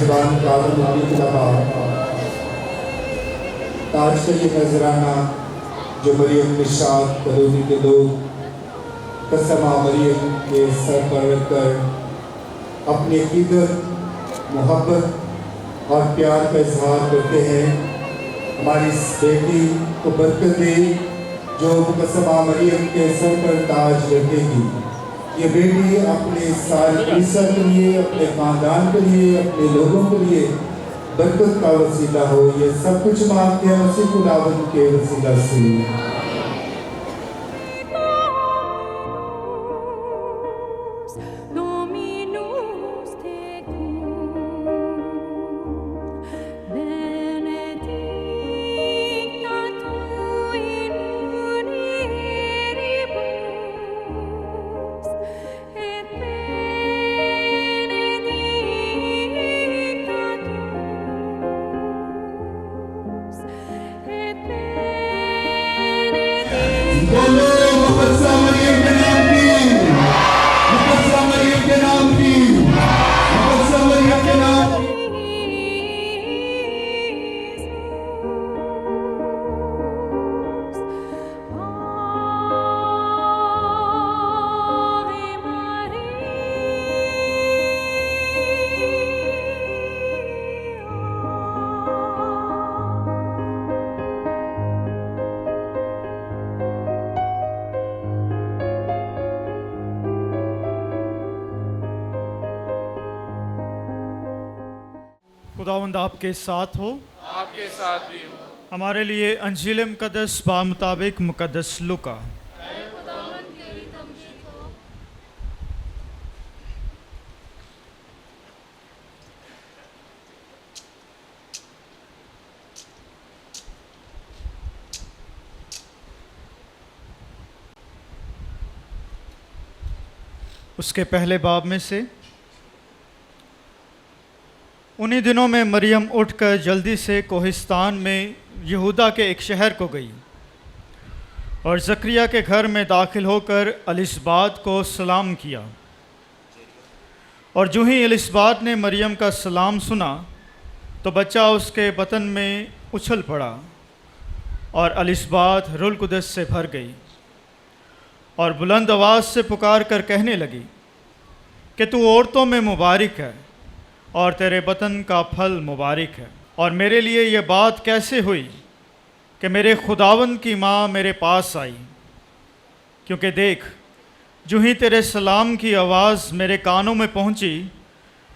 मेहरबान ताज का ये नजराना जो मरियम निशात बरूनी के लोग कसम मरियम के सर पर रखकर अपनी अकीदत, मोहब्बत और प्यार का इजहार करते हैं। हमारी इस बेटी को बरकत दे जो कसम मरियम के सर पर ताज रखेगी। ये बेटी अपने सारे ईसा के लिए, अपने खानदान के लिए, अपने लोगों के लिए बरकत का वसीला हो। ये सब कुछ मांगते हैं उसी खुदावंद के वसीला से। बोलो मुकद्दसा मरियम के नाम की, मुकद्दसा मरियम के नाम की, मुकद्दसा मरियम के नाम की। खुदावंद आपके साथ हो, आपके साथ भी हो। हमारे लिए अंजील मुकद्दस बामुताबिक मुकद्दस लूका। उसके पहले बाब में से उन्हीं दिनों में मरियम उठकर जल्दी से कोहिस्तान में यहूदा के एक शहर को गई और ज़करिया के घर में दाखिल होकर एलिसबात को सलाम किया। और जो ही एलिसबात ने मरियम का सलाम सुना तो बच्चा उसके बतन में उछल पड़ा और एलिसबात रूह कुदस से भर गई और बुलंद आवाज़ से पुकार कर कहने लगी कि तू औरतों में मुबारक है और तेरे बतन का फल मुबारक है। और मेरे लिए ये बात कैसे हुई कि मेरे खुदावंद की माँ मेरे पास आई, क्योंकि देख जो ही तेरे सलाम की आवाज़ मेरे कानों में पहुँची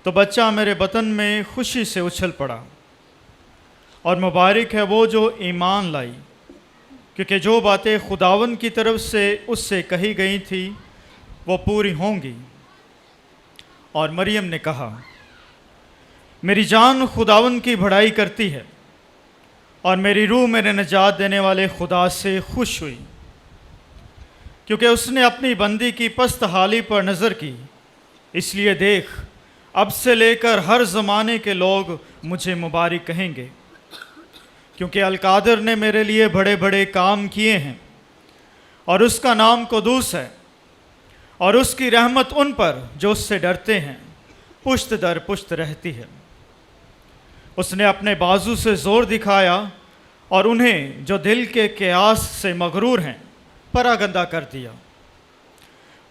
तो बच्चा मेरे बतन में खुशी से उछल पड़ा। और मुबारक है वो जो ईमान लाई, क्योंकि जो बातें खुदावंद की तरफ से उससे कही गई थी वो पूरी होंगी। और मरियम ने कहा, मेरी जान खुदावंद की बड़ाई करती है और मेरी रूह मेरे निजात देने वाले खुदा से खुश हुई, क्योंकि उसने अपनी बंदी की पस्त हाली पर नज़र की। इसलिए देख अब से लेकर हर ज़माने के लोग मुझे मुबारक कहेंगे, क्योंकि अलकादर ने मेरे लिए बड़े बड़े काम किए हैं और उसका नाम कुदूस है और उसकी रहमत उन पर जो उससे डरते हैं पुश्त दर पुश्त रहती है। उसने अपने बाजू से ज़ोर दिखाया और उन्हें जो दिल के क़यास से मगरूर हैं परागंदा कर दिया।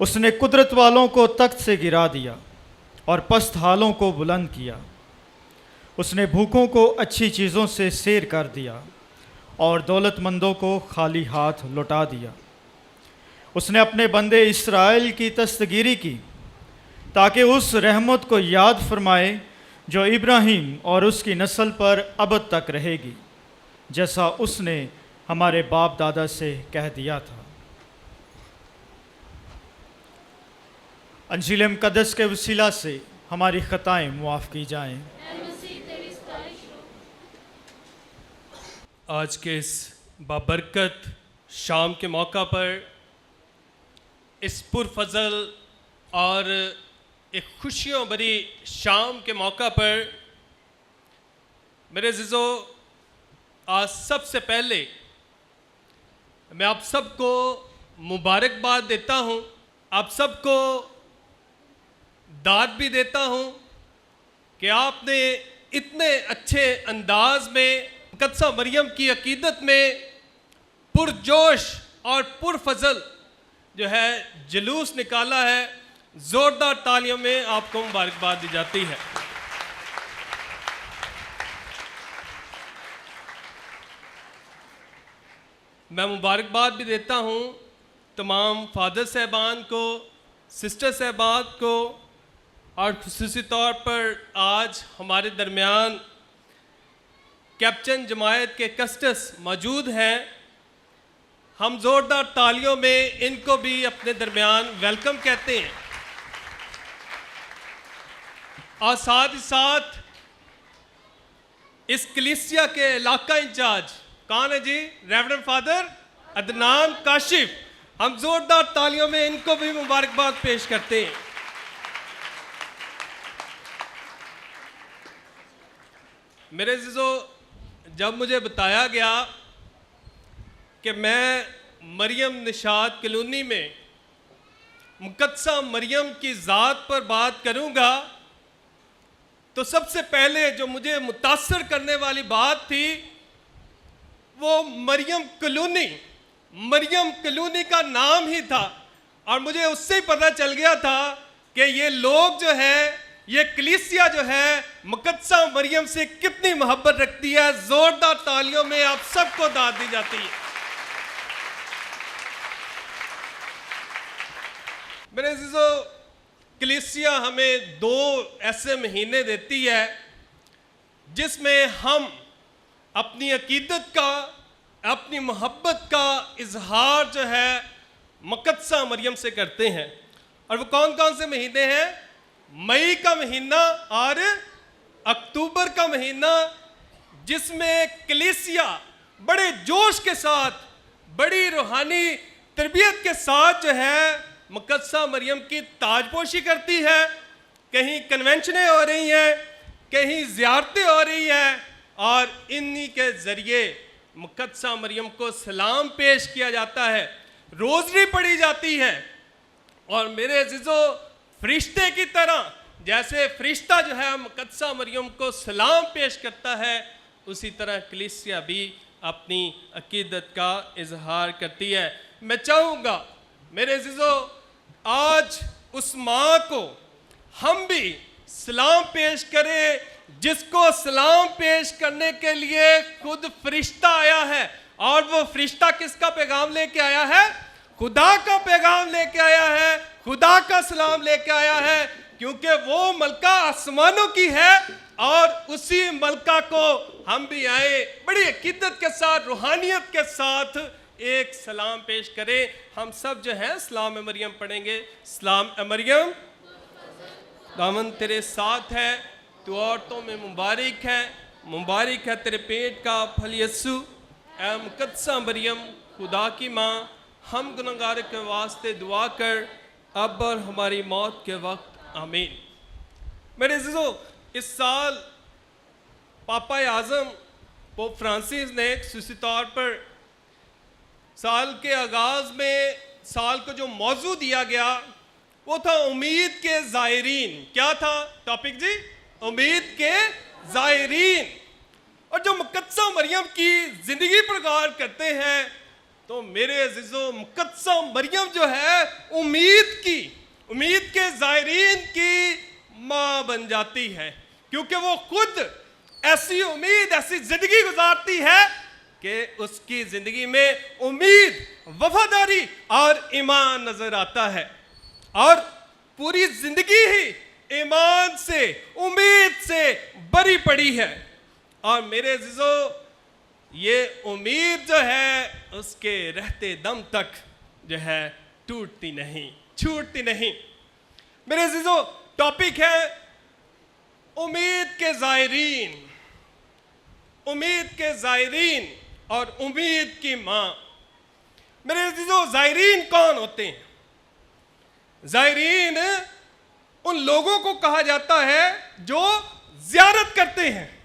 उसने कुदरत वालों को तख्त से गिरा दिया और पस्त हालों को बुलंद किया। उसने भूखों को अच्छी चीज़ों से सैर कर दिया और दौलतमंदों को खाली हाथ लौटा दिया। उसने अपने बंदे इस्राएल की तस्दगीरी की ताकि उस रहमत को याद फरमाए जो इब्राहीम और उसकी नस्ल पर अबद तक रहेगी, जैसा उसने हमारे बाप दादा से कह दिया था। अंजील मुकद्दस के वसीला से हमारी ख़ताएँ मुआफ़ की जाएँ। आज के इस बाबरकत शाम के मौका पर, इस पुरफजल और एक खुशियों भरी शाम के मौका पर मेरे अज़ीज़ो, आज सबसे पहले मैं आप सबको मुबारकबाद देता हूँ, आप सबको दाद भी देता हूँ कि आपने इतने अच्छे अंदाज में मुकद्दसा मरियम की अकीदत में पुरजोश और पुरफजल जो है जुलूस निकाला है। ज़ोरदार तालियों में आपको मुबारकबाद दी जाती है। मैं मुबारकबाद भी देता हूँ तमाम फादर साहबान को, सिस्टर साहबान को, और खुसूसी तौर पर आज हमारे दरमियान कैप्टन जमायत के कस्टस मौजूद हैं। हम ज़ोरदार तालियों में इनको भी अपने दरमियान वेलकम कहते हैं। और साथ ही साथ इस कलीसिया के इलाका इंचार्ज कौन है जी? Reverend father Adnan Kashif. हम जोरदार तालियों में इनको भी मुबारकबाद पेश करते हैं। मेरे अज़ीज़ों, जब मुझे बताया गया कि मैं मरियम निशात कॉलोनी में मुकद्दसा मरियम की ज़ात पर बात करूंगा, तो सबसे पहले जो मुझे मुतासर करने वाली बात थी वो मरियम कॉलोनी का नाम ही था। और मुझे उससे ही पता चल गया था कि ये लोग जो है, ये कलीसिया जो है, मुकद्दसा मरियम से कितनी मोहब्बत रखती है। जोरदार तालियों में आप सबको दाद दी जाती है। मेरे अज़ीज़ों, कलीसिया हमें 2 ऐसे महीने देती है जिसमें हम अपनी अकीदत का, अपनी मोहब्बत का इजहार जो है मुकद्दसा मरियम से करते हैं। और वो कौन कौन से महीने हैं? मई का महीना और अक्टूबर का महीना, जिसमें कलीसिया बड़े जोश के साथ, बड़ी रूहानी तरबियत के साथ जो है मुकद्दसा मरियम की ताजपोशी करती है। कहीं कन्वेंशनें हो रही हैं, कहीं ज़ियारतें हो रही हैं, और इन्हीं के ज़रिए मुकद्दसा मरियम को सलाम पेश किया जाता है, रोज़री पढ़ी जाती है। और मेरे अज़ीज़ों, फरिश्ते की तरह, जैसे फरिश्ता जो है मुकद्दसा मरियम को सलाम पेश करता है, उसी तरह कलीसिया भी अपनी अकीदत का इजहार करती है। मैं चाहूँगा मेरे अज़ीज़ों, आज उस माँ को हम भी सलाम पेश करें जिसको सलाम पेश करने के लिए खुद फरिश्ता आया है। और वो फरिश्ता किसका पैगाम लेके आया है? खुदा का पैगाम लेके आया है, खुदा का सलाम लेके आया है, क्योंकि वो मलका आसमानों की है। और उसी मलका को हम भी आए बड़ी अकीदत के साथ, रूहानियत के साथ एक सलाम पेश करें। हम सब जो है सलाम मरियम पढ़ेंगे। सलाम मरियम, दामन तेरे साथ है, तू औरतों में मुबारक है, मुबारक है तेरे पेट का फल यस्सु। ऐ मुकद्दसा मरियम, खुदा की माँ, हम गुनहगार के वास्ते दुआ कर, अब और हमारी मौत के वक्त, आमीन। मेरे अज़ीज़ों, इस साल पापा आज़म पोप फ्रांसिस ने खुसूसी तौर पर साल के आगाज़ में साल को जो मौजू दिया गया वो था उम्मीद के ज़ायरीन। क्या था टॉपिक जी? उम्मीद के ज़ायरीन। और जो मुकद्दसा मरियम की ज़िंदगी पर गौर करते हैं तो मेरे अज़ीज़ों, मुकद्दसा मरियम जो है उम्मीद के ज़ायरीन की माँ बन जाती है, क्योंकि वो खुद ऐसी उम्मीद, ऐसी ज़िंदगी गुजारती है कि उसकी ज़िंदगी में उम्मीद, वफादारी और ईमान नज़र आता है। और पूरी ज़िंदगी ही ईमान से, उम्मीद से भरी पड़ी है। और मेरे अज़ीज़ों, ये उम्मीद जो है उसके रहते दम तक जो है टूटती नहीं, छूटती नहीं। मेरे अज़ीज़ों, टॉपिक है उम्मीद के ज़ायरीन, उम्मीद के ज़ायरीन और उम्मीद की माँ। मेरे अज़ीज़ों, ज़ायरीन कौन होते हैं? ज़ायरीन उन लोगों को कहा जाता है जो ज़ियारत करते हैं,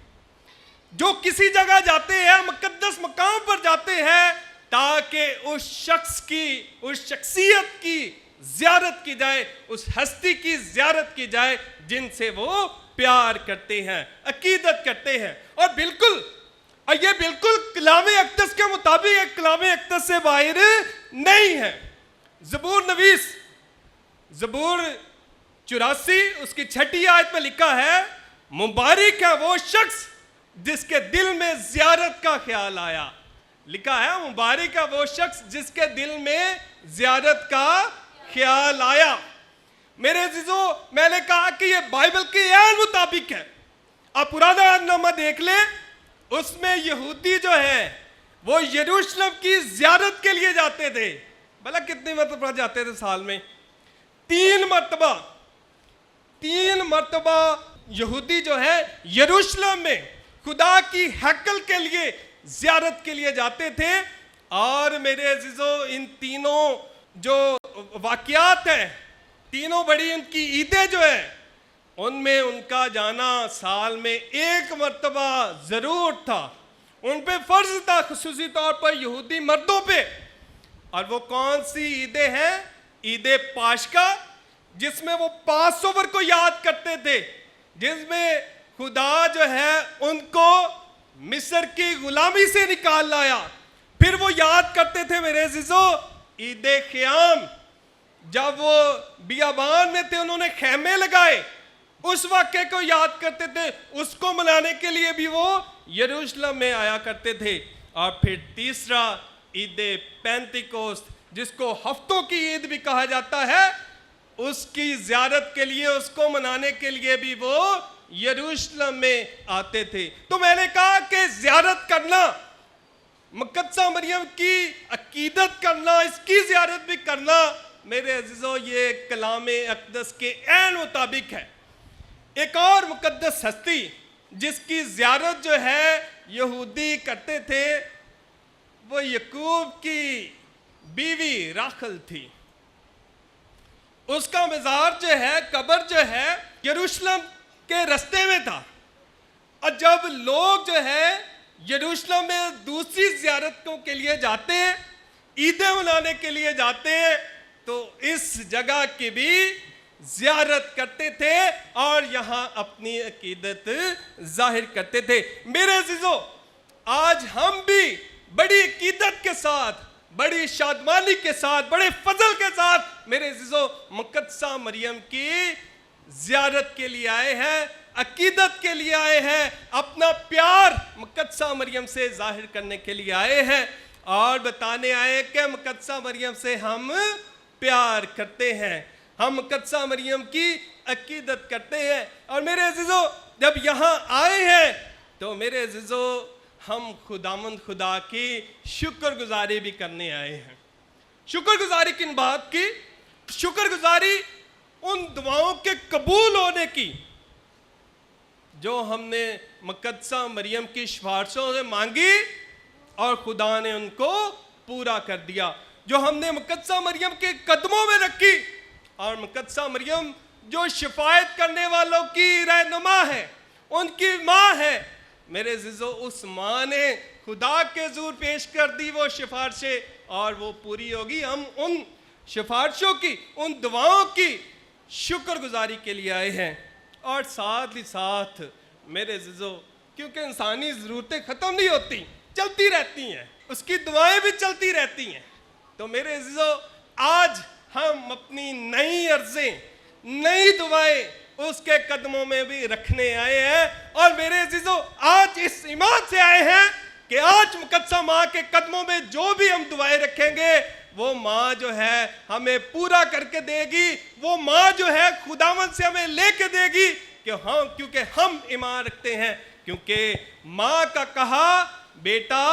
जो किसी जगह जाते हैं, मुक़द्दस मकाम पर जाते हैं, ताकि उस शख्स की, उस शख्सियत की ज़ियारत की जाए, उस हस्ती की ज़ियारत की जाए जिनसे वो प्यार करते हैं, अकीदत करते हैं। और ये बिल्कुल कलाम अक़दस के मुताबिक है, कलाम अक़दस से बाहर नहीं है। ज़बूर नवीस ज़बूर 84 उसकी 6 आयत में लिखा है, मुबारक है वो शख्स जिसके दिल में ज़ियारत का ख्याल आया। लिखा है मुबारक है वो शख्स जिसके दिल में ज़ियारत का ख्याल आया। मेरे अज़ीज़ों, मैंने कहा कि ये बाइबल के ऐन मुताबिक है। आप पुराना अहदनामा देख ले, उसमें यहूदी जो है वो यरूशलेम की ज़ियारत के लिए जाते थे। भला कितनी मरतबा जाते थे साल में? 3 मरतबा यहूदी जो है यरूशलेम में खुदा की हैकल के लिए ज़ियारत के लिए जाते थे। और मेरे अज़ीज़ों, इन तीनों जो वाक़यात हैं, तीनों बड़ी उनकी ईदें जो है, उनमें उनका जाना साल में 1 मरतबा ज़रूर था। उन पे फ़र्ज़ था, ख़ुसूसी तौर पर यहूदी मर्दों पे। और वो कौन सी ईदें हैं? ईद पाशका, जिसमें वो पास ओवर को याद करते थे, जिसमें खुदा जो है उनको मिस्र की गुलामी से निकाल लाया। फिर वो याद करते थे मेरे अज़ीज़ों ईद क़याम, जब वो बियाबान में थे, उन्होंने खेमे लगाए, उस वाक़े को याद करते थे। उसको मनाने के लिए भी वो यरूशलेम में आया करते थे। और फिर तीसरा ईद पेंतिकोस्त, जिसको हफ्तों की ईद भी कहा जाता है, उसकी ज़ियारत के लिए, उसको मनाने के लिए भी वो यरूशलेम में आते थे। तो मैंने कहा कि ज़ियारत करना, मुक़द्दसा मरियम की अकीदत करना, इसकी ज़ियारत भी करना, मेरे अज़ीज़ों, ये कलाम अक़दस के ऐन मुताबिक है। एक और मुक़द्दस हस्ती जिसकी ज़ियारत जो है यहूदी करते थे, वो याकूब की बीवी राखल थी। उसका मज़ार जो है, कब्र जो है, यरूशलेम के रास्ते में था। और जब लोग जो है यरूशलेम में दूसरी ज़ियारतों के लिए जाते हैं, ईदें मनाने के लिए जाते हैं, तो इस जगह की भी ज़ियारत करते थे और यहाँ अपनी अकीदत जाहिर करते थे। मेरे अज़ीज़ों, आज हम भी बड़ी अकीदत के साथ, बड़ी शादमानी के साथ, बड़े फजल के साथ मेरे अज़ीज़ों मुक़द्दसा मरियम की ज़ियारत के लिए आए हैं, अकीदत के लिए आए हैं, अपना प्यार मुक़द्दसा मरियम से जाहिर करने के लिए आए हैं और बताने आए कि मुक़द्दसा मरियम से हम प्यार करते हैं, हम मुक़द्दसा मरियम की अकीदत करते हैं। और मेरे अज़ीज़ों, जब यहाँ आए हैं तो मेरे अज़ीज़ों हम खुदावंद खुदा की शुक्रगुजारी भी करने आए हैं। शुक्रगुजारी किन बात की? शुक्रगुजारी उन दुआओं के कबूल होने की जो हमने मुक़द्दसा मरियम की सिफारिशों से मांगी और खुदा ने उनको पूरा कर दिया। जो हमने मुक़द्दसा मरियम के कदमों में रखी, और मुक़द्दसा मरियम जो शिफायत करने वालों की रहनुमा है, उनकी माँ है। मेरे अज़ीज़ों, उस माँ ने खुदा के ज़ूर पेश कर दी वो सिफारिशें, और वो पूरी होगी। हम उन सिफारिशों की, उन दुआओं की शुक्रगुजारी के लिए आए हैं। और साथ ही साथ मेरे अज़ीज़ों, क्योंकि इंसानी ज़रूरतें ख़त्म नहीं होती, चलती रहती हैं, उसकी दुआएं भी चलती रहती हैं। तो मेरे अज़ीज़ों, आज हम अपनी नई अर्ज़ें, नई दुआएं उसके कदमों में भी रखने आए हैं। और मेरे अज़ीज़ों, आज इस ईमान से आए हैं कि आज मुक़द्दसा माँ के कदमों में जो भी हम दुआएं रखेंगे, वो माँ जो है हमें पूरा करके देगी। वो माँ जो है खुदावंद से हमें लेके देगी कि हाँ, क्योंकि हम ईमान रखते हैं। क्योंकि माँ का कहा बेटा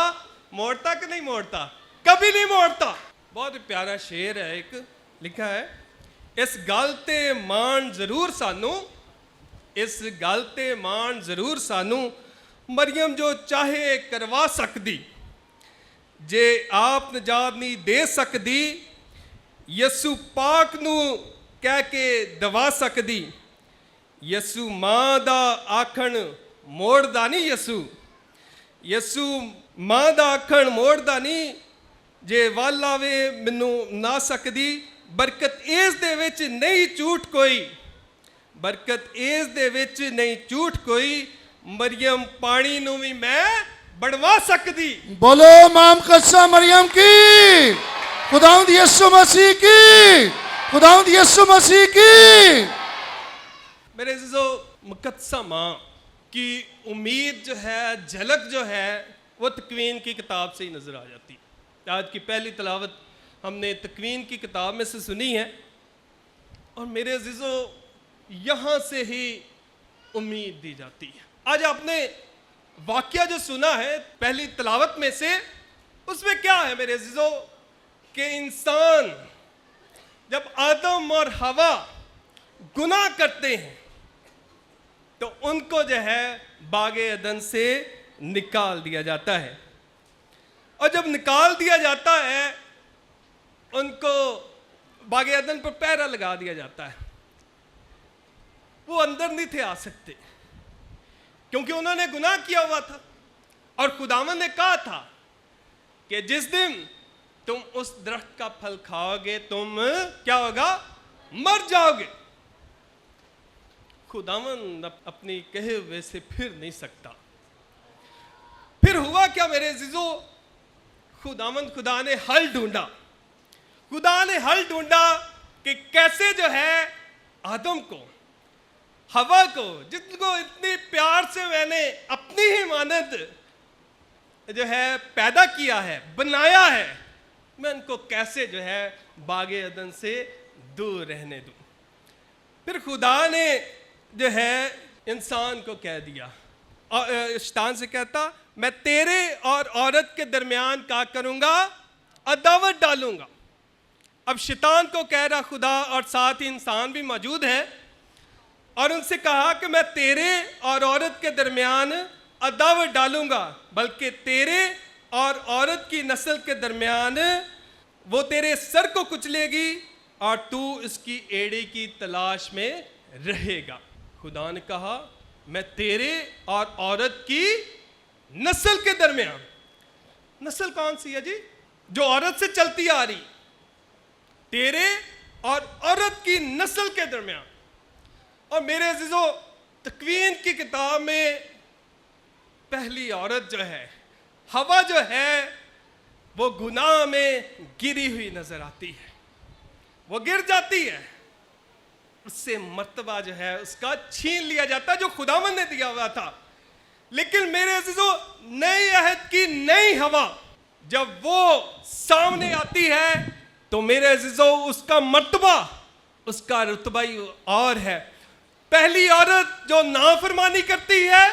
मोड़ता कि नहीं मोड़ता, कभी नहीं मोड़ता। बहुत प्यारा शेर है, एक लिखा है, इस गल ते मान जरूर सानू, इस गल ते मान जरूर सानू, मरियम जो चाहे करवा सकदी, जे आप नजात नहीं दे सकदी, यसू पाक नू कह के दवा सकदी, यसू माँ दा आखण मोड़दा नहीं, यसू माँ दा आखण मोड़दा नहीं, जे वल आवे मैनू ना सकदी, बरकत इस दे विच नहीं झूठ कोई, बरकत इस दे विच नहीं झूठ कोई, मरियम पानी नूं भी मैं बनवा सकदी। बोलो माम कस्सा मरियम की, खुदावंद यीशु मसीह की, खुदावंद यीशु मसीह की। मेरे अज़ीज़ो, मुकद्दसा माँ की उम्मीद जो है, झलक जो है, वो तकवीन की किताब से ही नज़र आ जाती है। आज की पहली तिलावत हमने तकवीन की किताब में से सुनी है, और मेरे अज़ीज़ो यहाँ से ही उम्मीद दी जाती है। आज आपने वाक़या जो सुना है पहली तिलावत में से, उसमें क्या है मेरे अज़ीज़ो, कि इंसान जब आदम और हवा गुनाह करते हैं तो उनको जो है बागे अदन से निकाल दिया जाता है, और जब निकाल दिया जाता है उनको बागे अदन पर पहरा लगा दिया जाता है। वो अंदर नहीं थे आ सकते क्योंकि उन्होंने गुनाह किया हुआ था, और खुदावंद ने कहा था कि जिस दिन तुम उस दरख्त का फल खाओगे तुम क्या होगा, मर जाओगे। खुदावंद अपनी कहे हुए से फिर नहीं सकता। फिर हुआ क्या मेरे अज़ीज़ो, खुदा ने हल ढूंढा। खुदा ने हल ढूंढा कि कैसे जो है आदम को, हवा को, जिनको इतनी प्यार से मैंने अपनी ही मानद जो है पैदा किया है, बनाया है, मैं उनको कैसे जो है बागे अदन से दूर रहने दूं। फिर खुदा ने जो है इंसान को कह दिया, और शैतान से कहता, मैं तेरे और औरत के दरमियान क्या करूंगा, अदावत डालूंगा। अब शैतान को कह रहा खुदा, और साथ ही इंसान भी मौजूद है, और उनसे कहा कि मैं तेरे और औरत के दरमियान अदावत डालूंगा, बल्कि तेरे और औरत की नस्ल के दरमियान वो तेरे सर को कुचलेगी और तू इसकी एड़ी की तलाश में रहेगा। खुदा ने कहा, मैं तेरे और औरत की नस्ल के दरमियान, नस्ल कौन सी है जी, जो औरत से चलती आ रही, तेरे और औरत की नस्ल के दरमियान। और मेरे अज़ीज़ो, तकवीन की किताब में पहली औरत जो है, हवा जो है, वो गुनाह में गिरी हुई नजर आती है, वो गिर जाती है, उससे मर्तबा जो है उसका छीन लिया जाता है जो खुदावंद ने दिया हुआ था। लेकिन मेरे अज़ीज़ो, नई अहद की नई हवा जब वो सामने आती है तो मेरे अज़ीज़ो उसका मर्तबा, उसका रुतबा ही और है। पहली औरत जो नाफरमानी करती है,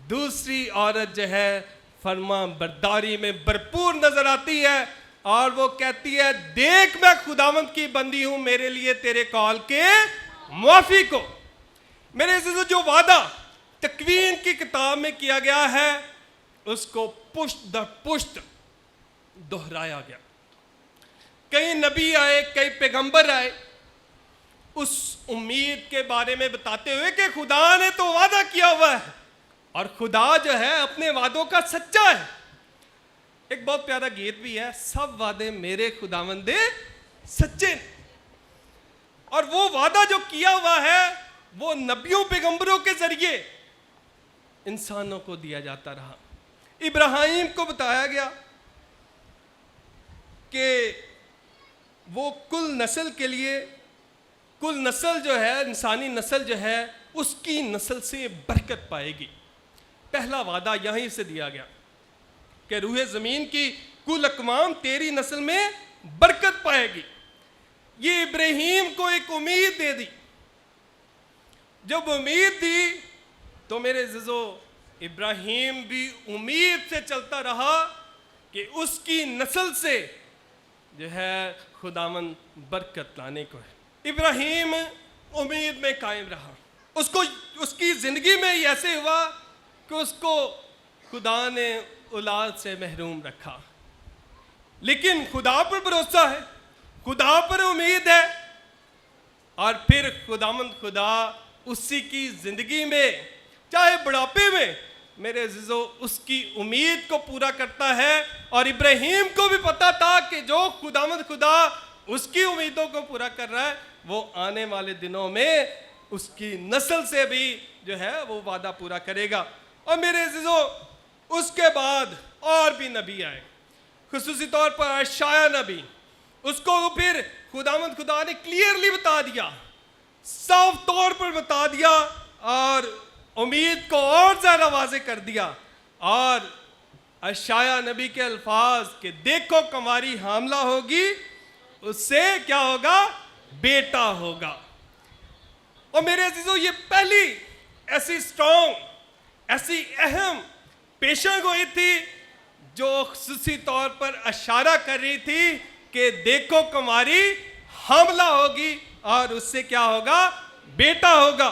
दूसरी औरत जो है फरमा बरदारी में भरपूर नजर आती है, और वो कहती है, देख मैं खुदावंद की बंदी हूं, मेरे लिए तेरे कॉल के मुआफिक हो। मेरे अज़ीज़ो, जो वादा तकवीन की किताब में किया गया है उसको पुष्ट दर पुष्ट दोहराया गया। कई नबी आए, कई पैगंबर आए उस उम्मीद के बारे में बताते हुए कि खुदा ने तो वादा किया हुआ है, और खुदा जो है अपने वादों का सच्चा है। एक बहुत प्यारा गीत भी है, सब वादे मेरे खुदावंदे सच्चे। और वो वादा जो किया हुआ है वो नबियों पैगंबरों के जरिए इंसानों को दिया जाता रहा। इब्राहिम को बताया गया कि वो कुल नस्ल के लिए, कुल नस्ल जो है, इंसानी नस्ल जो है, उसकी नस्ल से बरकत पाएगी। पहला वादा यहीं से दिया गया कि रूह ज़मीन की कुल अकवाम तेरी नस्ल में बरकत पाएगी। ये इब्राहीम को एक उम्मीद दे दी। जब उम्मीद दी तो मेरे अज़ीज़ो, इब्राहीम भी उम्मीद से चलता रहा कि उसकी नस्ल से जो है खुदावंद बरकत लाने को है। इब्राहीम उम्मीद में कायम रहा। उसको उसकी ज़िंदगी में ऐसे हुआ कि उसको खुदा ने औलाद से महरूम रखा, लेकिन खुदा पर भरोसा है, खुदा पर उम्मीद है, और फिर खुदावंद खुदा उसी की ज़िंदगी में, चाहे बुढ़ापे में, मेरे अज़ीज़ों, उसकी उम्मीद को पूरा करता है। और इब्राहीम को भी पता था कि जो खुदावंद खुदा उसकी उम्मीदों को पूरा कर रहा है, वो आने वाले दिनों में उसकी नस्ल से भी जो है वो वादा पूरा करेगा। और मेरे अज़ीज़ों, उसके बाद और भी नबी आए, खुसूसी तौर पर यशायाह नबी। उसको फिर खुदावंद खुदा ने क्लियरली बता दिया, साफ तौर पर बता दिया और उम्मीद को और ज़्यादा वाज़े कर दिया। और यशायाह नबी के अल्फाज कि देखो कुंवारी हामला होगी, उससे क्या होगा, बेटा होगा। और मेरे अजीजों, ये पहली ऐसी स्ट्रॉन्ग, ऐसी अहम पेशन गोई थी जो खुसूसी तौर पर इशारा कर रही थी कि देखो कुंवारी हामला होगी और उससे क्या होगा, बेटा होगा।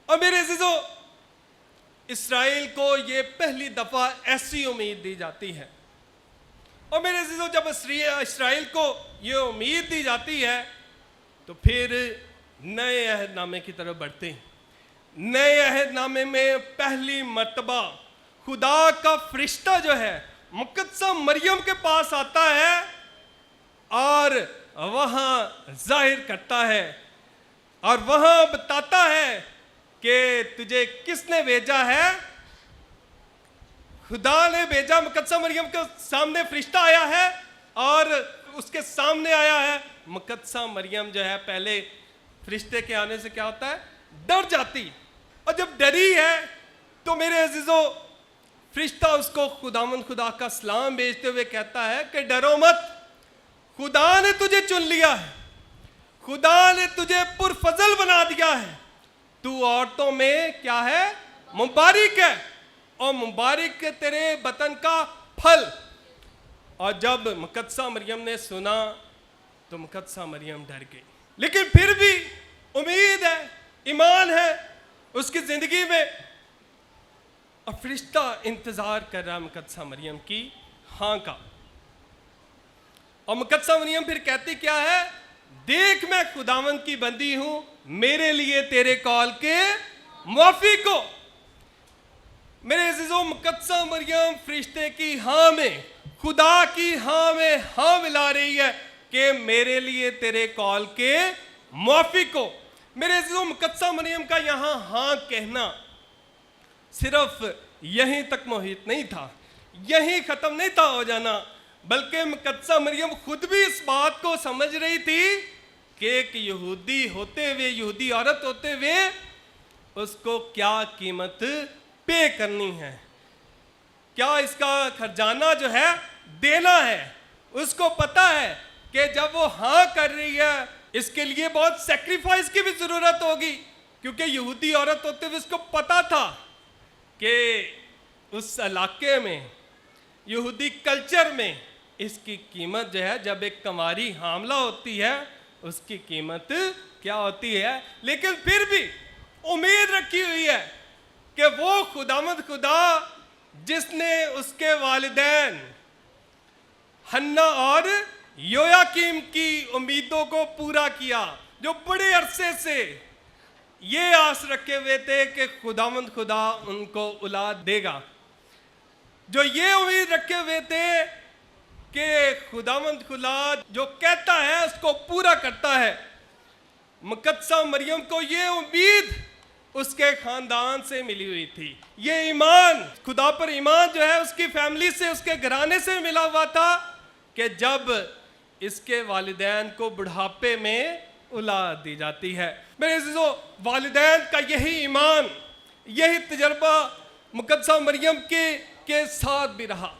और मेरे अजीजों, इस्राएल को ये पहली दफा ऐसी उम्मीद दी जाती है। और मेरे अजीजों, जब इस्राएल को ये उम्मीद दी जाती है तो फिर नए अहदनामे की तरफ बढ़ते हैं। नए अहदनामे में पहली मर्तबा खुदा का फरिश्ता जो है मुकद्दसा मरियम के पास आता है और वहाँ जाहिर करता है और वहाँ बताता है कि तुझे किसने भेजा है। खुदा ने भेजा। मुकद्दसा मरियम के सामने फरिश्ता आया है और उसके सामने आया है। मुकद्दसा मरियम जो है पहले फरिश्ते के आने से क्या होता है, डर जाती। और जब डरी है तो मेरे अजीजों, फरिश्ता उसको खुदावंद खुदा का सलाम भेजते हुए कहता है कि डरो मत, खुदा ने तुझे चुन लिया है, खुदा ने तुझे पुरफजल बना दिया है, तू औरतों में क्या है, मुबारक है, और मुबारक तेरे बतन का फल। और जब मुकद्दसा मरियम ने सुना तो मुकद्दसा मरियम डर गई, लेकिन फिर भी उम्मीद है, ईमान है उसकी जिंदगी में। और फरिश्ता इंतजार कर रहा है मुकद्दसा मरियम की हाँ का। और मुकद्दसा मरियम फिर कहती क्या है, देख मैं खुदावंद की बंदी हूं, मेरे लिए तेरे कॉल के मुआफिक हो। मेरे अजीजों, मुकद्दसा मरियम फरिश्ते की हाँ में, खुदा की हाँ में हाँ मिला रही है कि मेरे लिए तेरे कॉल के मुआफिक हो। मेरे अजीजों, मुकद्दसा मरियम का यहाँ हाँ कहना सिर्फ यहीं तक मोहित नहीं था, यहीं खत्म नहीं था हो जाना, बल्कि मुकद्दसा मरियम खुद भी इस बात को समझ रही थी कि एक यहूदी होते हुए, यहूदी औरत होते हुए उसको क्या कीमत पे करनी है, क्या इसका खजाना जो है देना है। उसको पता है कि जब वो हाँ कर रही है इसके लिए बहुत सेक्रीफाइस की भी जरूरत होगी, क्योंकि यहूदी औरत होते हुए उसको पता था कि उस इलाके में, यहूदी कल्चर में इसकी कीमत जो है, जब एक कुंवारी हामला होती है उसकी कीमत क्या होती है। लेकिन फिर भी उम्मीद रखी हुई है कि वो खुदावंद खुदा जिसने उसके वालिदैन हन्ना और योयाकीम की उम्मीदों को पूरा किया, जो बड़े अरसे से ये आस रखे हुए थे कि खुदावंद खुदा उनको औलाद देगा, जो ये उम्मीद रखे हुए थे कि खुदावंद खुदा जो कहता है उसको पूरा करता है। मुकद्दसा मरियम को ये उम्मीद उसके खानदान से मिली हुई थी, ये ईमान, खुदा पर ईमान जो है उसकी फैमिली से, उसके घराने से मिला हुआ था कि जब इसके वालिदैन को बुढ़ापे में औलाद दी जाती है। मेरे अज़ीज़ों, वालिदैन का यही ईमान, यही तजर्बा मुकद्दसा मरियम के साथ भी रहा,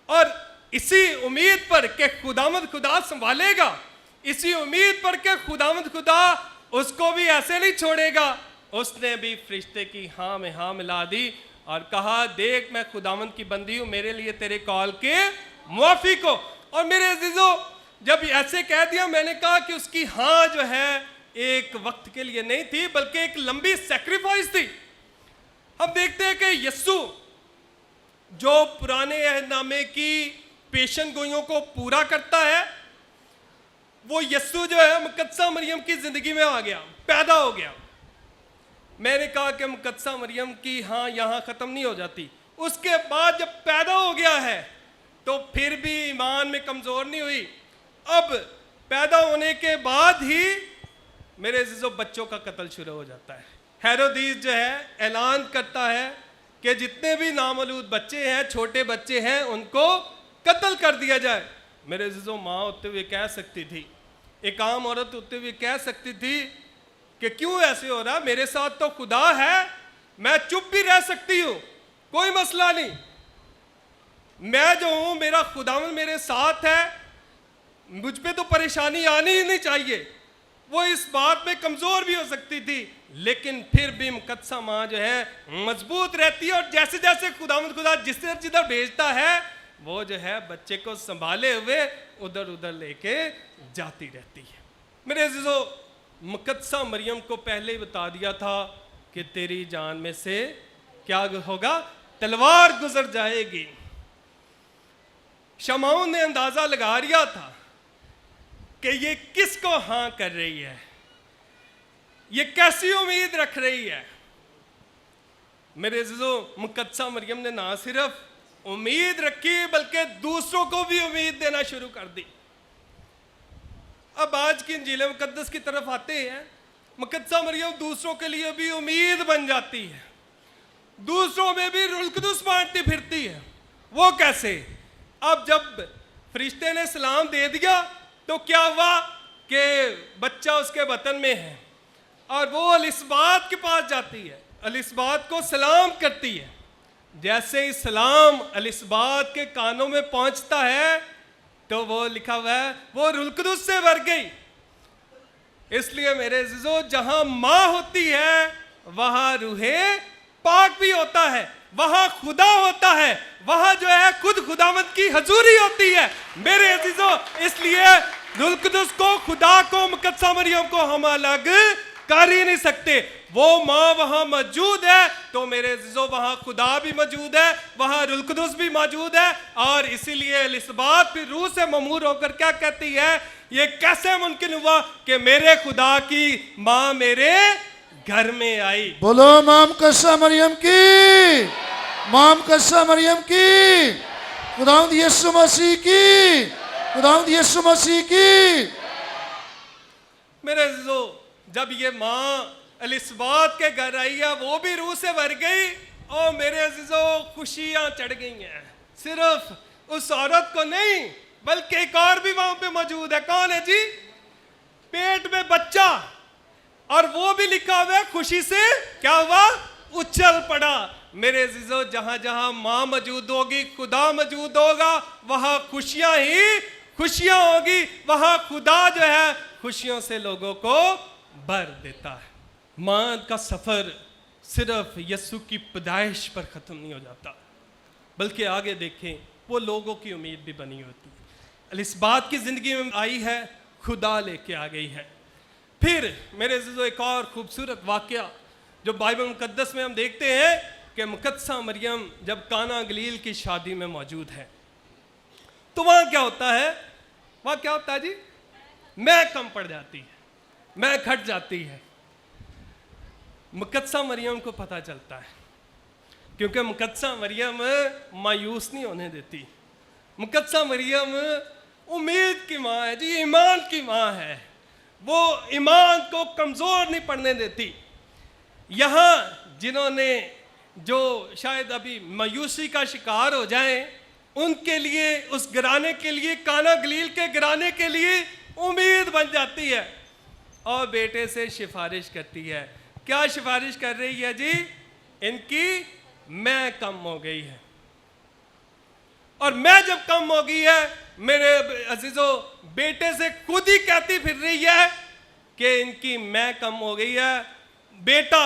और इसी उम्मीद पर कि खुदावंद खुदा संभालेगा, इसी उम्मीद पर कि खुदावंद खुदा उसको भी ऐसे नहीं छोड़ेगा, उसने भी फरिश्ते की हाँ में हाँ मिला दी और कहा, देख मैं खुदावंद की बंदी हूँ, मेरे लिए तेरे कॉल के मुआफिक हो। और मेरे अजीजों, जब ऐसे कह दिया, मैंने कहा कि उसकी हाँ जो है एक वक्त के लिए नहीं थी, बल्कि एक लंबी सेक्रीफाइस थी। हम देखते हैं कि यस्सु जो पुराने अहदनामे की पेशन गोइयों को पूरा करता है, वो यस्सु जो है मुकद्दसा मरियम की जिंदगी में आ गया, पैदा हो गया। मैंने कहा कि मुकद्दसा मरियम की हाँ यहाँ खत्म नहीं हो जाती, उसके बाद जब पैदा हो गया है तो फिर भी ईमान में कमजोर नहीं हुई। अब पैदा होने के बाद ही मेरे अजीजों बच्चों का कत्ल शुरू हो जाता है। हेरोदीस जो है ऐलान करता है कि जितने भी नामौलूद बच्चे हैं, छोटे बच्चे हैं, उनको कत्ल कर दिया जाए। मेरे अजीजों माँ होते हुए कह सकती थी, एक आम औरत होते हुए कह सकती थी कि क्यों ऐसे हो रहा, मेरे साथ तो खुदा है, मैं चुप भी रह सकती हूँ, कोई मसला नहीं, मैं जो हूँ मेरा खुदावन मेरे साथ है, मुझ पे तो परेशानी आनी ही नहीं चाहिए। वो इस बात में कमजोर भी हो सकती थी, लेकिन फिर भी मुकद्दसा माँ जो है मजबूत रहती है, और जैसे जैसे खुदा जिधर जिधर भेजता है वो जो है बच्चे को संभाले हुए उधर उधर लेके जाती रहती है। मेरे अजीजों, मुकद्दसा मरियम को पहले ही बता दिया था कि तेरी जान में से क्या होगा, तलवार गुजर जाएगी। शमाउन ने अंदाजा लगा लिया था कि ये किसको हाँ कर रही है, ये कैसी उम्मीद रख रही है। मेरे अजीजों, मुकद्दसा मरियम ने ना सिर्फ उम्मीद रखी बल्कि दूसरों को भी उम्मीद देना शुरू कर दी। अब आज की इंजील मुकद्दस की तरफ आते हैं। मुकद्दसा मरियम दूसरों के लिए भी उम्मीद बन जाती है, दूसरों में भी रूहुल कुद्दुस बांटती फिरती है। वो कैसे? अब जब फरिश्ते ने सलाम दे दिया तो क्या हुआ कि बच्चा उसके बतन में है, और वो एलिसबात के पास जाती है, एलिसबात को सलाम करती है। जैसे ही सलाम एलिसबात के कानों में पहुंचता है तो वो लिखा हुआ है वो रूहुल कुद्दुस से भर गई। इसलिए मेरे अजीजों, जहां माँ होती है वहां रूहे पाक भी होता है, वहां खुदा होता है, वहां जो है खुद खुदावंद की हजूरी होती है। मेरे अजीजों, इसलिए रूहुल कुद्दुस को, खुदा को, मुकद्दसा मरियम को हम अलग कर ही नहीं सकते। वो माँ वहां मौजूद है तो मेरे अजीजों वहां खुदा भी मौजूद है, वहां रूहुल कुद्दुस भी मौजूद है। और इसीलिए एलिसबात फिर रूह से ममूर होकर क्या कहती है, ये कैसे मुमकिन हुआ कि मेरे खुदा की माँ मेरे घर में आई। बोलो मां मुकद्दसा मरियम की, मां मुकद्दसा मरियम की, खुदावंद यीशु मसीह की, खुदावंद यीशु मसीह की। मेरे अजीजों, जब ये माँ एलिसबात के घर आई है वो भी रूह से भर गई, और मेरे अजीजों खुशियां चढ़ गई हैं। सिर्फ उस औरत को नहीं बल्कि एक और भी वहां पे मौजूद है। कौन है जी? पेट में बच्चा, और वो भी लिखा हुआ है खुशी से क्या हुआ, उछल पड़ा। मेरे अजीजों, जहां जहां माँ मौजूद होगी, खुदा मौजूद होगा, वहां खुशियां ही खुशियां होगी, वहां खुदा जो है खुशियों से लोगों को भर देता है। माँ का सफर सिर्फ यीशु की पैदाइश पर खत्म नहीं हो जाता, बल्कि आगे देखें वो लोगों की उम्मीद भी बनी होती है। एलिसबात की जिंदगी में आई है, खुदा लेके आ गई है। फिर मेरे अजीजों, एक और खूबसूरत वाकया जो बाइबल मुकद्दस में हम देखते हैं कि मुकद्दसा मरियम जब काना गलील की शादी में मौजूद है तो वहां क्या होता है, वहां क्या होता है जी, मैं कम पड़ जाती है, मैं घट जाती है। मुकद्दसा मरियम को पता चलता है, क्योंकि मुकद्दसा मरियम मायूस नहीं होने देती। मुकद्दसा मरियम उम्मीद की माँ है जी, ईमान की माँ है, वो ईमान को कमज़ोर नहीं पड़ने देती। यहाँ जिन्होंने जो शायद अभी मायूसी का शिकार हो जाएं, उनके लिए, उस घराने के लिए, काना गलील के घराने के लिए उम्मीद बन जाती है, और बेटे से सिफारिश करती है। क्या सिफारिश कर रही है जी? इनकी मैं कम हो गई है, और मैं जब कम हो गई है मेरे अजीजों, बेटे से खुद ही कहती फिर रही है कि इनकी मैं कम हो गई है। बेटा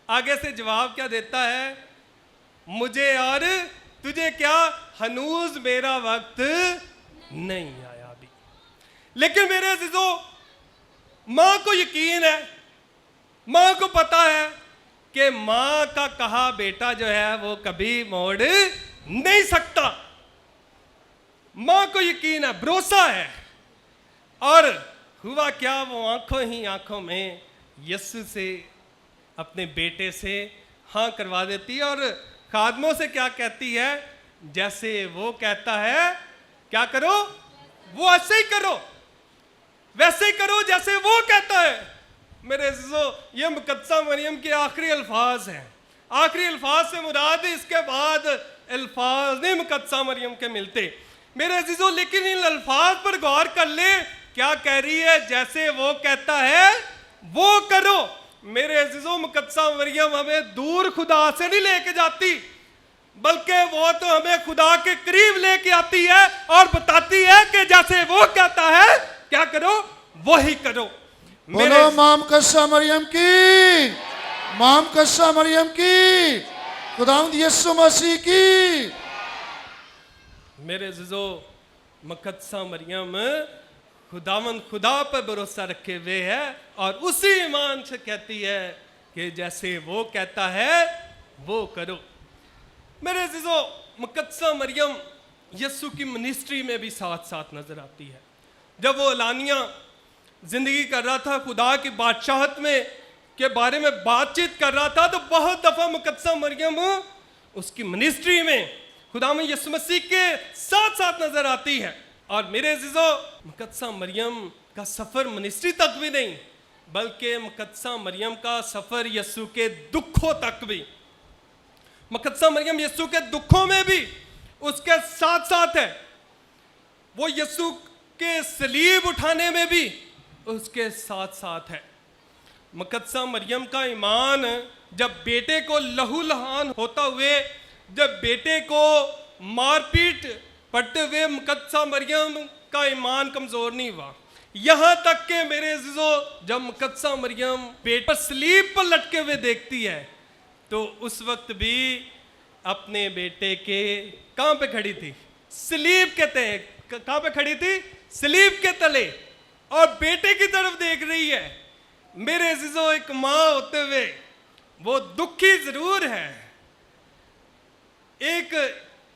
आगे से जवाब क्या देता है, मुझे और तुझे क्या, हनूज मेरा वक्त नहीं आया अभी। लेकिन मेरे अजीजों, माँ को यकीन है, माँ को पता है कि माँ का कहा बेटा जो है वो कभी मोड़ नहीं सकता। माँ को यकीन है, भरोसा है। और हुआ क्या, वो आंखों ही आंखों में यीशु से, अपने बेटे से हाँ करवा देती है, और खादमों से क्या कहती है, जैसे वो कहता है क्या करो वो ऐसे ही करो, वैसे ही करो जैसे वो कहता है। मेरे अज़ीज़ों, ये मुक़द्दसा मरियम के आखिरी अल्फाज हैं। आखिरी अल्फाज से मुराद है, इसके बाद अल्फाज नहीं मुक़द्दसा मरियम के मिलते। मेरे अज़ीज़ों, लेकिन इन अल्फाज पर गौर कर ले, क्या कह रही है? जैसे वो कहता है वो करो। मेरे अज़ीज़ों, मुक़द्दसा मरियम हमें दूर खुदा से नहीं लेके जाती, बल्कि वो तो हमें खुदा के करीब लेके आती है और बताती है कि जैसे वो कहता है क्या करो, वही करो। बोलो मां मुकद्दसा मरियम की, मां मुकद्दसा मरियम की, खुदावंद यीशु मसीह की। मेरे अज़ीज़ों, मुक़द्दसा मरियम खुदावंद खुदा पर भरोसा रखे हुए है और उसी ईमान से कहती है कि जैसे वो कहता है वो करो। मेरे अज़ीज़ों, मुक़द्दसा मरियम यीशु की मिनिस्ट्री में भी साथ साथ नजर आती है। जब वो एलानिया जिंदगी कर रहा था, खुदा की बादशाहत में के बारे में बातचीत कर रहा था, तो बहुत दफा मुक़द्दसा मरियम उसकी मिनिस्ट्री में खुदा में यीशु मसीह के साथ साथ नजर आती है। और मेरे अज़ीज़ों, मुक़द्दसा मरियम का सफर मिनिस्ट्री तक भी नहीं, बल्कि मुक़द्दसा मरियम का सफर यीशु के दुखों तक भी। मुक़द्दसा मरियम यीशु के दुखों में भी उसके साथ साथ है, वो यीशु के सलीब उठाने में भी उसके साथ साथ है। मुक़द्दसा मरियम का ईमान, जब बेटे को लहू लहान होता हुए, जब बेटे को मारपीट पड़ते हुए, मुक़द्दसा मरियम का ईमान कमज़ोर नहीं हुआ। यहाँ तक के मेरे अज़ीज़ों, जब मुक़द्दसा मरियम पेट पर सलीब पर लटके हुए देखती है, तो उस वक्त भी अपने बेटे के कहाँ पे खड़ी थी? सलीब के तले। कहाँ पे खड़ी थी? सलीब के तले, और बेटे की तरफ देख रही है। मेरे अज़ीज़ों, एक माँ होते हुए वो दुखी जरूर है, एक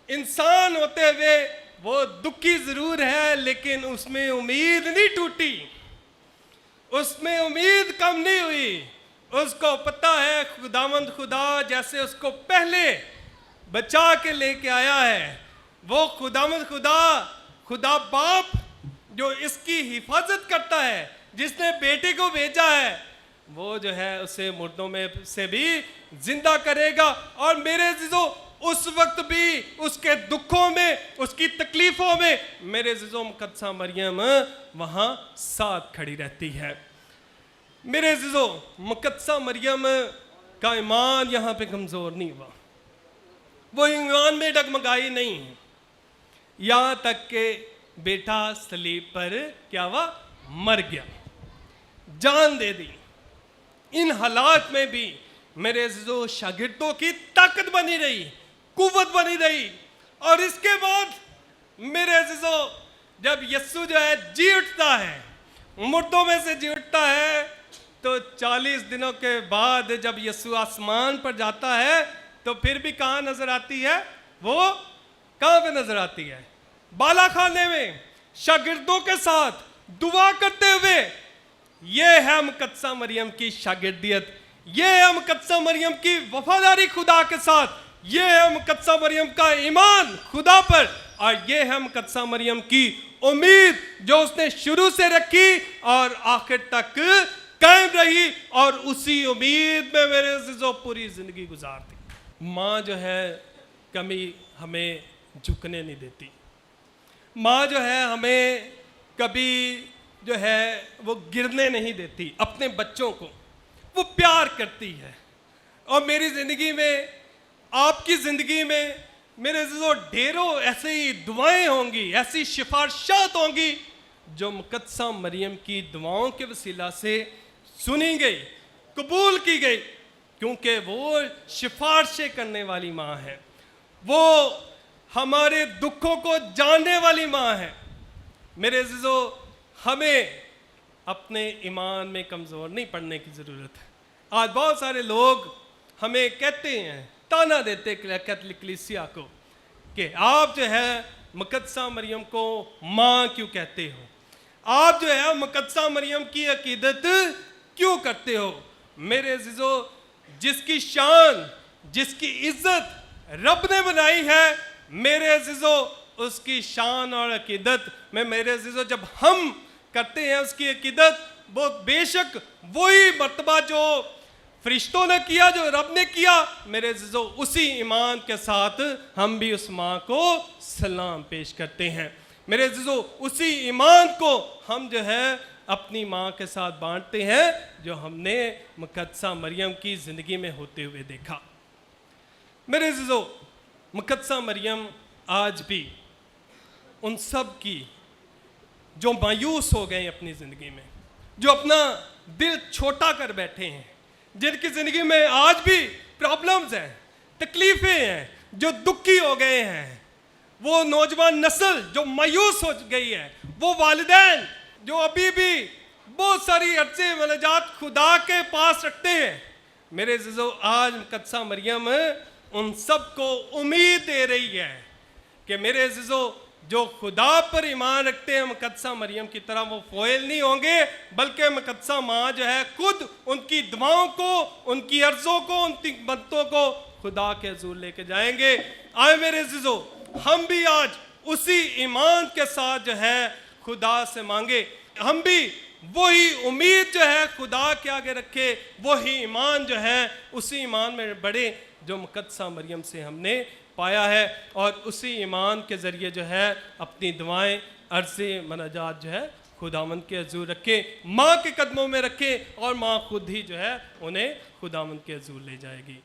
इंसान होते हुए वो दुखी जरूर है, लेकिन उसमें उम्मीद नहीं टूटी, उसमें उम्मीद कम नहीं हुई। उसको पता है खुदावंद खुदा जैसे उसको पहले बचा के लेके आया है, वो खुदावंद खुदा, खुदा बाप जो इसकी हिफाजत करता है, जिसने बेटे को भेजा है, वो जो है उसे मुर्दों में से भी जिंदा करेगा। और मेरे अज़ीज़ों, उस वक्त भी उसके दुखों में, उसकी तकलीफों में, मेरे अज़ीज़ों, मुक़द्दसा मरियम वहाँ साथ खड़ी रहती है। मेरे अज़ीज़ों, मुक़द्दसा मरियम का ईमान यहाँ पे कमज़ोर नहीं हुआ, वो ईमान में डगमगाई नहीं, यहाँ तक के बेटा सलीब पर क्या हुआ? मर गया, जान दे दी। इन हालात में भी मेरे अज़ीज़ों, शागिर्दों की ताकत बनी रही, कुव्वत बनी रही। और इसके बाद मेरे अज़ीज़ों, जब यीशु जो है जी उठता है, मुर्दों में से जी उठता है, तो 40 दिनों के बाद जब यीशु आसमान पर जाता है, तो फिर भी कहाँ नजर आती है? वो कहाँ पे नजर आती है? बाला खाने में शागिर्दों के साथ दुआ करते हुए। ये है मुक़द्दसा मरियम की शागिर्दियत, ये है मुक़द्दसा मरियम की वफादारी खुदा के साथ, ये है मुक़द्दसा मरियम का ईमान खुदा पर, और ये है मुक़द्दसा मरियम की उम्मीद जो उसने शुरू से रखी और आखिर तक कायम रही, और उसी उम्मीद में मेरे अज़ीज़ों पूरी ज़िंदगी गुजारती। माँ जो है कभी हमें झुकने नहीं देती, माँ जो है हमें कभी जो है वो गिरने नहीं देती, अपने बच्चों को वो प्यार करती है। और मेरी ज़िंदगी में, आपकी ज़िंदगी में मेरे अज़ीज़ों, ढेरों ऐसे ही दुआएं होंगी, ऐसी सिफारिशात होंगी जो मुक़द्दसा मरियम की दुआओं के वसीला से सुनी गई, कबूल की गई, क्योंकि वो सिफारिशें करने वाली माँ है, वो हमारे दुखों को जानने वाली माँ है। मेरे अज़ीज़ों, हमें अपने ईमान में कमज़ोर नहीं पड़ने की ज़रूरत है। आज बहुत सारे लोग हमें कहते हैं, ताना देते कैथोलिक कलीसिया को कि आप जो है मुक़द्दसा मरियम को माँ क्यों कहते हो, आप जो है मुक़द्दसा मरियम की अकीदत क्यों करते हो। मेरे अज़ीज़ों, जिसकी शान, जिसकी इज्जत रब ने बनाई है, मेरे अज़ीज़ों, उसकी शान और अकीदत में मेरे अज़ीज़ों जब हम करते हैं उसकी अकीदत, वो बेशक वही मर्तबा जो फरिश्तों ने किया, जो रब ने किया, मेरे अज़ीज़ों उसी ईमान के साथ हम भी उस माँ को सलाम पेश करते हैं। मेरे अज़ीज़ों उसी ईमान को हम जो है अपनी माँ के साथ बांटते हैं जो हमने मुक़द्दसा मरियम की ज़िंदगी में होते हुए देखा। मेरे अज़ीज़ों मुक़द्दसा मरियम आज भी उन सब की जो मायूस हो गए अपनी ज़िंदगी में, जो अपना दिल छोटा कर बैठे हैं, जिनकी ज़िंदगी में आज भी प्रॉब्लम्स हैं, तकलीफ़ें हैं, जो दुखी हो गए हैं, वो नौजवान नस्ल जो मायूस हो गई है, वो वालिदैन जो अभी भी बहुत सारी अर्ज़े मुनाजात खुदा के पास रखते हैं, मेरे अज़ीज़ों आज मुक़द्दसा मरियम उन सब को उम्मीद दे रही है कि मेरे अज़ीज़ों जो खुदा पर ईमान रखते हैं मुक़द्दसा मरियम की तरह वो फ़ोइल नहीं होंगे, बल्कि मुक़द्दसा माँ जो है खुद उनकी दुआओं को, उनकी अर्ज़ों को, उनकी मदतों को खुदा के हज़ूर लेके जाएंगे। आए मेरे अज़ीज़ों हम भी आज उसी ईमान के साथ जो है खुदा से मांगे, हम भी वही उम्मीद जो है खुदा के आगे रखे, वही ईमान जो है उसी ईमान में बढ़े जो मुक़द्दसा मरियम से हमने पाया है, और उसी ईमान के ज़रिए जो है अपनी दुआएं अर्ज़े मनाजात जो है खुदावंद के हज़ूर रखे, माँ के कदमों में रखे, और माँ खुद ही जो है उन्हें खुदावंद के हज़ूर ले जाएगी।